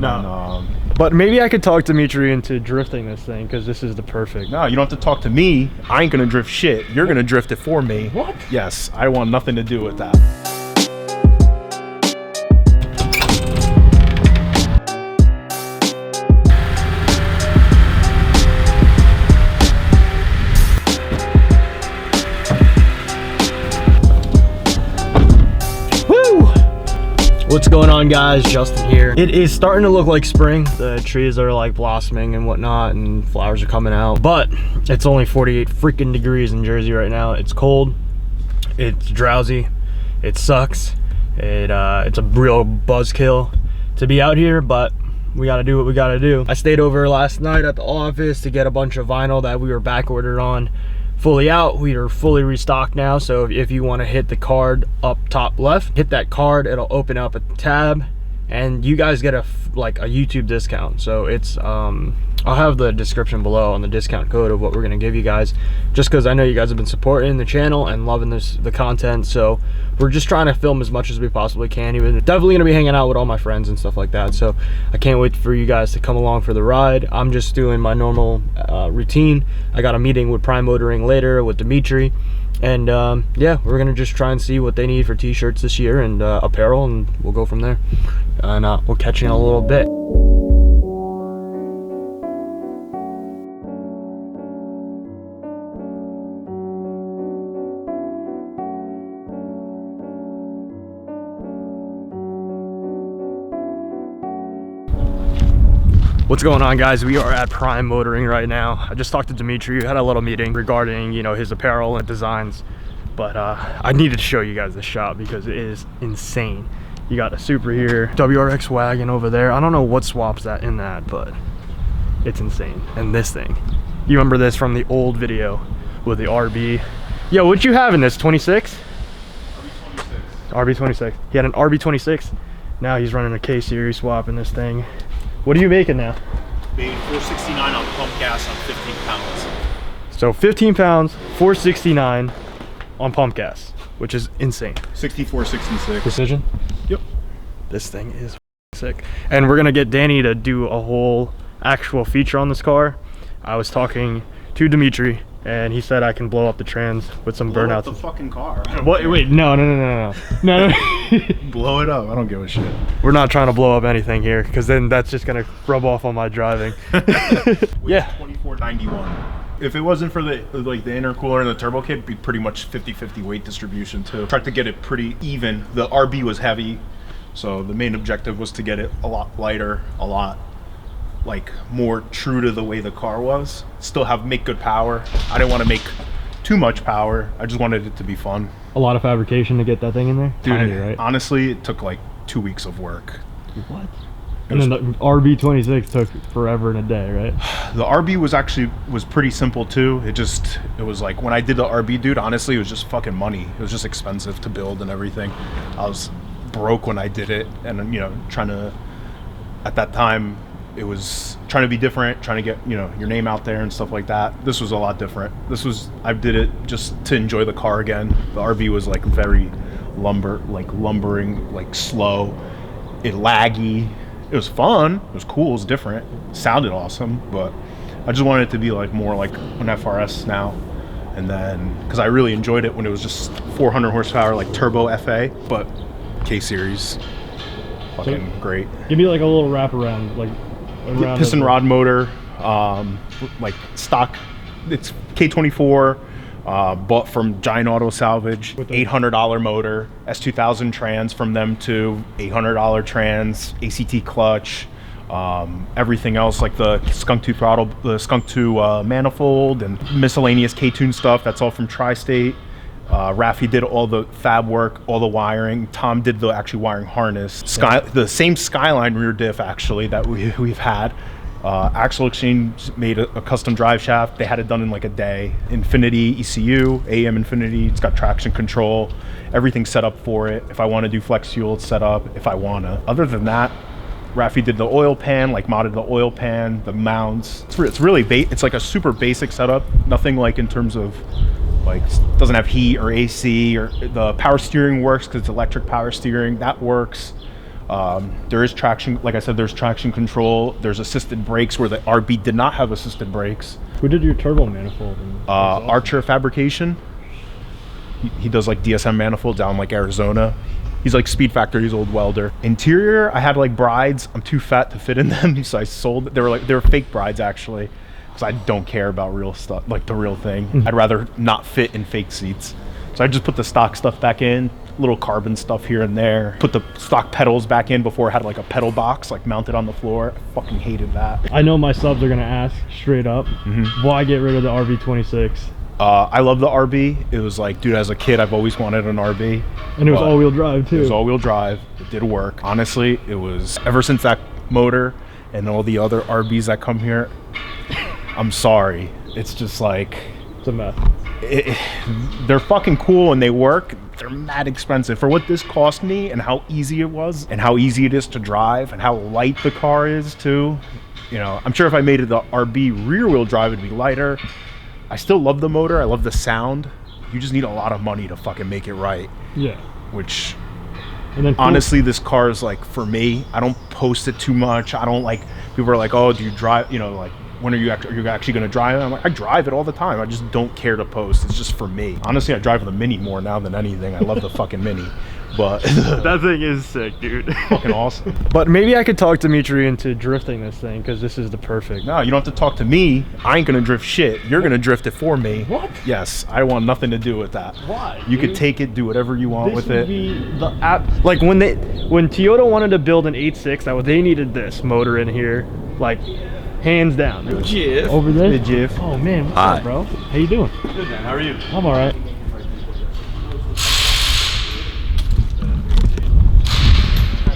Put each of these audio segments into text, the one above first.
No. But maybe I could talk Xemetri into drifting this thing, because this is the perfect. No, you don't have to talk to me. I ain't gonna drift shit. You're gonna drift it for me. What? Yes, I want nothing to do with that. What's going on, guys? Justin here. It is starting to look like spring. The trees are like blossoming and whatnot, and flowers are coming out, but it's only 48 freaking degrees in Jersey right now. It's cold, it's drowsy, it sucks. It's a real buzzkill to be out here, but we gotta do what we gotta do. I stayed over last night at the office to get a bunch of vinyl that we were back ordered on fully out. We are fully restocked now, so if you want to hit the card up top left, hit that card, it'll open up a tab and you guys get a YouTube discount. So it's I'll have the description below on the discount code of what we're gonna give you guys, just because I know you guys have been supporting the channel and loving the content. So we're just trying to film as much as we possibly can. Even definitely gonna be hanging out with all my friends and stuff like that, so I can't wait for you guys to come along for the ride. I'm just doing my normal routine. I got a meeting with Prime Motoring later with Xemetri, and yeah, we're gonna just try and see what they need for t-shirts this year and apparel, and we'll go from there, and we'll catch you in a little bit. What's going on, guys? We are at Prime Motoring right now. I just talked to Xemetri. We had a little meeting regarding, you know, his apparel and designs, but I needed to show you guys the shop because it is insane. You got a Supra here, WRX wagon over there. I don't know what swaps that in that, but it's insane. And this thing, you remember this from the old video with the RB. Yo, what you have in this, 26? RB26. He had an RB26. Now he's running a K series swap in this thing. What are you making now? Made 469 on pump gas on 15 pounds. So 15 pounds, 469 on pump gas, which is insane. 6466. Precision? Yep. This thing is sick. And we're gonna get Danny to do a whole actual feature on this car. I was talking to Xemetri, and he said I can blow up the trans with some Blow burnouts. up the fucking car. What? Wait, no. Blow it up. I don't give a shit. We're not trying to blow up anything here, because then that's just gonna rub off on my driving. Yeah. 2491. If it wasn't for the intercooler and the turbo kit, it'd be pretty much 50-50 weight distribution too. Tried to get it pretty even. The RB was heavy, so the main objective was to get it a lot lighter, a lot like more true to the way the car was. Still make good power. I didn't want to make too much power. I just wanted it to be fun. A lot of fabrication to get that thing in there? Dude, Tiny, right? Honestly, it took like 2 weeks of work. What? And then the RB26 took forever and a day, right? The RB was pretty simple too. It was like, when I did the RB, dude, honestly, it was just fucking money. It was just expensive to build and everything. I was broke when I did it, and you know, at that time, it was trying to be different, trying to get, you know, your name out there and stuff like that. This was a lot different. I did it just to enjoy the car again. The RB was like very lumbering, like slow, laggy. It was fun, it was cool, it was different, it sounded awesome, but I just wanted it to be like more like an FRS now. And then, because I really enjoyed it when it was just 400 horsepower, like turbo FA, but K series, fucking great. Give me like a little wraparound, like around piston rod motor, like stock. It's K24, bought from Giant Auto Salvage. $800 motor, S2000 trans from them too. $800 trans, ACT clutch, everything else like the Skunk 2 throttle, the Skunk 2 manifold, and miscellaneous K-tune stuff. That's all from Tri-State. Rafi did all the fab work, all the wiring. Tom did the actual wiring harness. The same Skyline rear diff actually that we've had. Axle Exchange made a custom drive shaft. They had it done in like a day. Infinity ECU, AM Infinity. It's got traction control. Everything's set up for it. If I want to do flex fuel, it's set up. If I wanna. Other than that, Rafi did the oil pan, like modded the oil pan, the mounts. It's really it's like a super basic setup. Nothing like in terms of like, doesn't have heat or AC, or the power steering works because it's electric power steering. That works. There is traction, like I said, there's traction control. There's assisted brakes where the RB did not have assisted brakes. Who did your turbo manifold? Archer Fabrication. He does like DSM manifold down like Arizona. He's like Speed Factory's old welder. Interior, I had like brides. I'm too fat to fit in them, so I sold. They were fake brides actually, because I don't care about real stuff, like the real thing. I'd rather not fit in fake seats. So I just put the stock stuff back in, little carbon stuff here and there. Put the stock pedals back in before it had like a pedal box like mounted on the floor. I fucking hated that. I know my subs are gonna ask straight up, why get rid of the RB26? I love the RB. It was like, dude, as a kid, I've always wanted an RB. And it was all-wheel drive too. It was all-wheel drive. It did work. Honestly, it was, ever since that motor and all the other RBs that come here, I'm sorry. It's just like, it's a mess. They're fucking cool and they work. They're mad expensive for what this cost me and how easy it was and how easy it is to drive and how light the car is too. You know, I'm sure if I made it the RB rear-wheel drive, it'd be lighter. I still love the motor. I love the sound. You just need a lot of money to fucking make it right. Yeah. Which, and then honestly, this car is like, for me, I don't post it too much. I don't like, people are like, oh, do you drive, you know, like, when are you actually going to drive it? I'm like, I drive it all the time. I just don't care to post. It's just for me. Honestly, I drive the Mini more now than anything. I love the fucking Mini. But that thing is sick, dude. Fucking awesome. But maybe I could talk Xemetri into drifting this thing, because this is the perfect. No, you don't have to talk to me. I ain't gonna drift shit. You're gonna drift it for me. What? Yes, I want nothing to do with that. Why? You could take it, do whatever you want with it. Be the app. Like when Toyota wanted to build an 8.6, they needed this motor in here, like hands down. Jiff. Over there. Hey, Jiff. Oh man, what's up, bro? How you doing? Good man. How are you? I'm all right.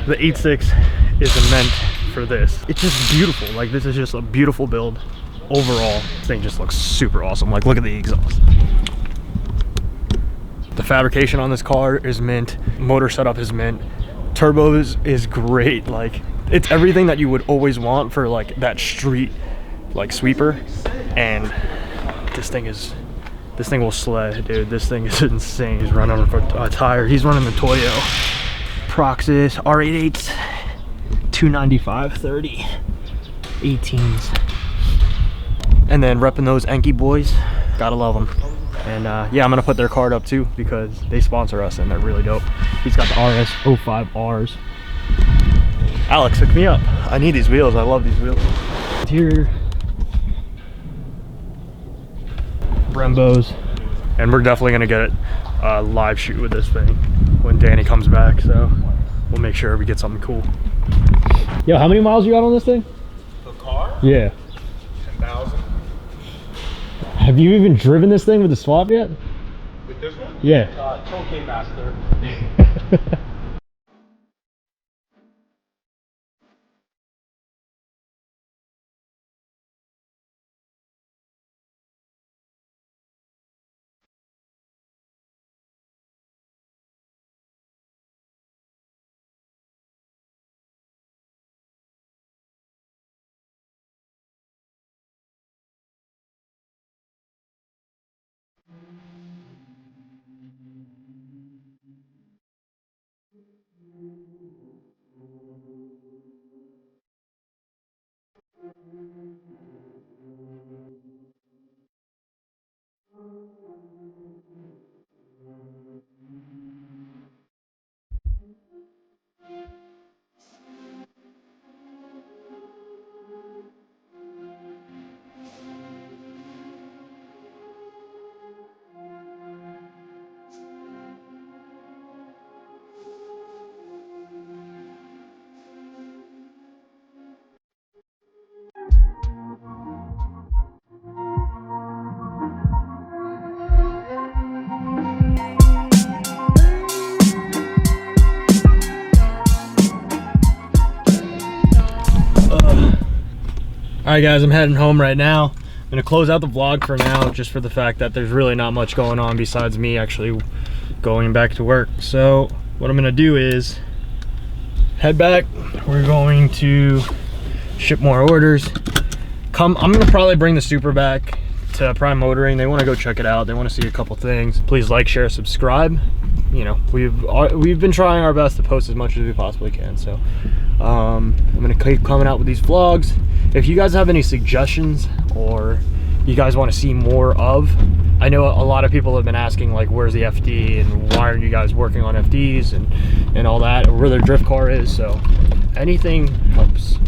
The 8.6 is meant for this. It's just beautiful. Like, this is just a beautiful build. Overall, this thing just looks super awesome. Like, look at the exhaust. The fabrication on this car is mint. Motor setup is mint. Turbos is great. Like, it's everything that you would always want for like that street like sweeper. And this thing will slay, dude. This thing is insane. He's running on a tire. He's running the Toyo Proxys R88s, 295 30 18s, and then repping those Enki boys. Gotta love them. And yeah, I'm gonna put their card up too, because they sponsor us and they're really dope. He's got the RS05Rs. Alex, hook me up. I need these wheels. I love these wheels. Interior Brembos, and we're definitely gonna get a live shoot with this thing when Danny comes back, so we'll make sure we get something cool. Yo, how many miles you got on this thing? The car? Yeah. 10,000. Have you even driven this thing with the swap yet? With this one? Yeah. Okay, master. Alright guys, I'm heading home right now. I'm gonna close out the vlog for now, just for the fact that there's really not much going on besides me actually going back to work. So what I'm gonna do is head back. We're going to ship more orders. I'm gonna probably bring the Super back to Prime Motoring. They want to go check it out. They want to see a couple things. Please like, share, subscribe. you know, we've been trying our best to post as much as we possibly can. So I'm gonna keep coming out with these vlogs. If you guys have any suggestions or you guys want to see more of, I know a lot of people have been asking like, where's the FD and why aren't you guys working on FDs and all that, or where their drift car is. So anything helps,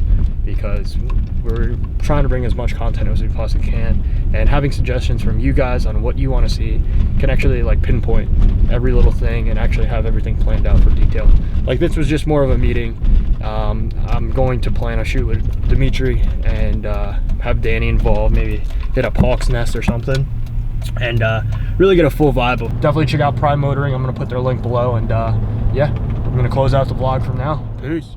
because we're trying to bring as much content as we possibly can, and having suggestions from you guys on what you want to see can actually like pinpoint every little thing and actually have everything planned out for detail. Like this was just more of a meeting. I'm going to plan a shoot with Xemetri and have Danny involved, maybe hit up Hawk's Nest or something, and really get a full vibe. Definitely check out Prime Motoring. I'm gonna put their link below, and yeah, I'm gonna close out the vlog from now. Peace.